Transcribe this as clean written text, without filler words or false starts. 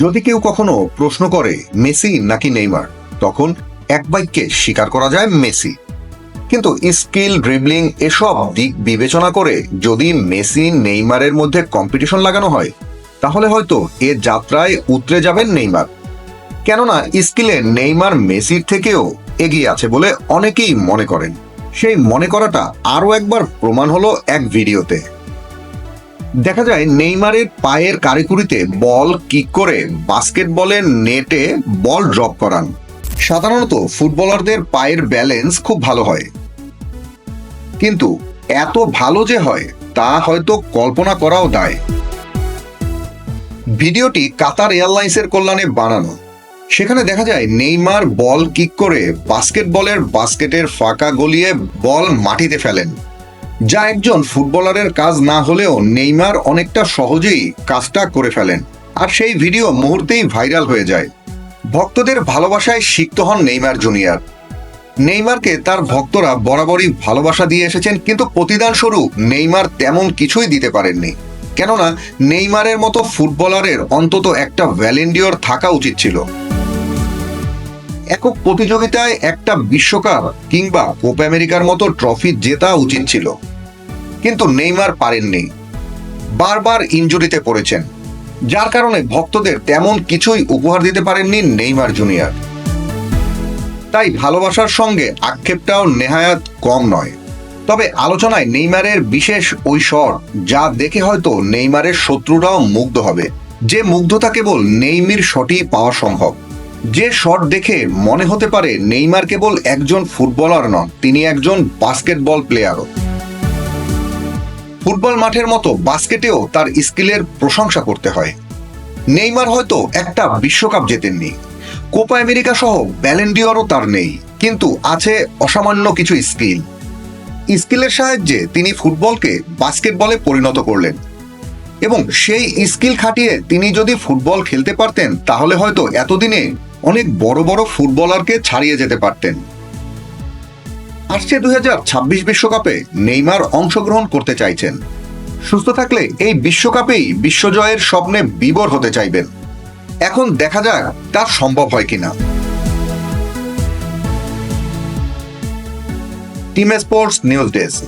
যদি কেউ কখনো প্রশ্ন করে মেসি নাকি নেইমার, তখন এক বাক্যে স্বীকার করা যায় মেসি। কিন্তু স্কিল, ড্রিবলিং এসব দিক বিবেচনা করে যদি মেসি নেইমারের মধ্যে কম্পিটিশন লাগানো হয়, তাহলে হয়তো এ যাত্রায় উতরে যাবেন নেইমার। কেননা স্কিলে নেইমার মেসির থেকেও এগিয়ে আছে বলে অনেকেই মনে করেন। সেই মনে করাটা আরও একবার প্রমাণ হলো এক ভিডিওতে। দেখা যায় নেইমারের পায়ের কারিকুরিতে বল কিক করে বাস্কেটবলের নেটে বল ড্রপ করান। সাধারণত ফুটবলারদের পায়ের ব্যালেন্স খুব ভালো হয়, কিন্তু এত ভালো যে হয় তা হয়তো কল্পনা করাও দায়। ভিডিওটি কাতার এয়ারলাইন্সের কল্যাণে বানানো। সেখানে দেখা যায় নেইমার বল কিক করে বাস্কেটবলের বাস্কেটের ফাঁকা গলিয়ে বল মাটিতে ফেলেন, যা একজন ফুটবলারের কাজ না হলেও নেইমার অনেকটা সহজেই কাজটা করে ফেলেন। আর সেই ভিডিও মুহূর্তেই ভাইরাল হয়ে যায়। ভক্তদের ভালোবাসায় সিক্ত হন নেইমার জুনিয়র। নেইমারকে তার ভক্তরা বরাবরই ভালোবাসা দিয়ে এসেছেন, কিন্তু প্রতিদান স্বরূপ নেইমার তেমন কিছুই দিতে পারেননি। কেননা নেইমারের মতো ফুটবলারের অন্তত একটা ভ্যালেন্ডিয়র থাকা উচিত ছিল। একক প্রতিযোগিতায় একটা বিশ্বকাপ কিংবা কোপা আমেরিকার মতো ট্রফি জেতা উচিত ছিল, কিন্তু নেইমার পারেননি। বারবার ইনজুরিতে পড়েছেন, যার কারণে ভক্তদের তেমন কিছুই উপহার দিতে পারেননি নেইমার জুনিয়র। তাই ভালোবাসার সঙ্গে আক্ষেপটাও নেহায়াত কম নয়। তবে আলোচনায় নেইমারের বিশেষ ওই শট, যা দেখে হয়তো নেইমারের শত্রুরাও মুগ্ধ হবে। যে মুগ্ধতা কেবল নেইমির শটই পাওয়া সম্ভব। যে শট দেখে মনে হতে পারে নেইমার কেবল একজন ফুটবলার নন, তিনি একজন বাস্কেটবল প্লেয়ারও। ফুটবল মাঠের মতো বাস্কেটেও তার স্কিলের প্রশংসা করতে হয়। নেইমার হয়তো একটা বিশ্বকাপ জেতেননি, কোপা আমেরিকা সহ ব্যালেন্ডিয়রও তার নেই, কিন্তু আছে অসামান্য কিছু স্কিলের সাহায্যে তিনি ফুটবলকে বাস্কেটবলে পরিণত করলেন। এবং সেই স্কিল খাটিয়ে তিনি যদি ফুটবল খেলতে পারতেন, তাহলে হয়তো এতদিনে অনেক বড় বড় ফুটবলারকে ছাড়িয়ে যেতে পারতেন। আসছে 2026 বিশ্বকাপে নেইমার অংশগ্রহণ করতে চাইছেন। সুস্থ থাকলে এই বিশ্বকাপেই বিশ্বজয়ের স্বপ্নে বিভোর হতে চাইবেন। এখন দেখা যাক তা সম্ভব হয় কিনা। Team sports news desk.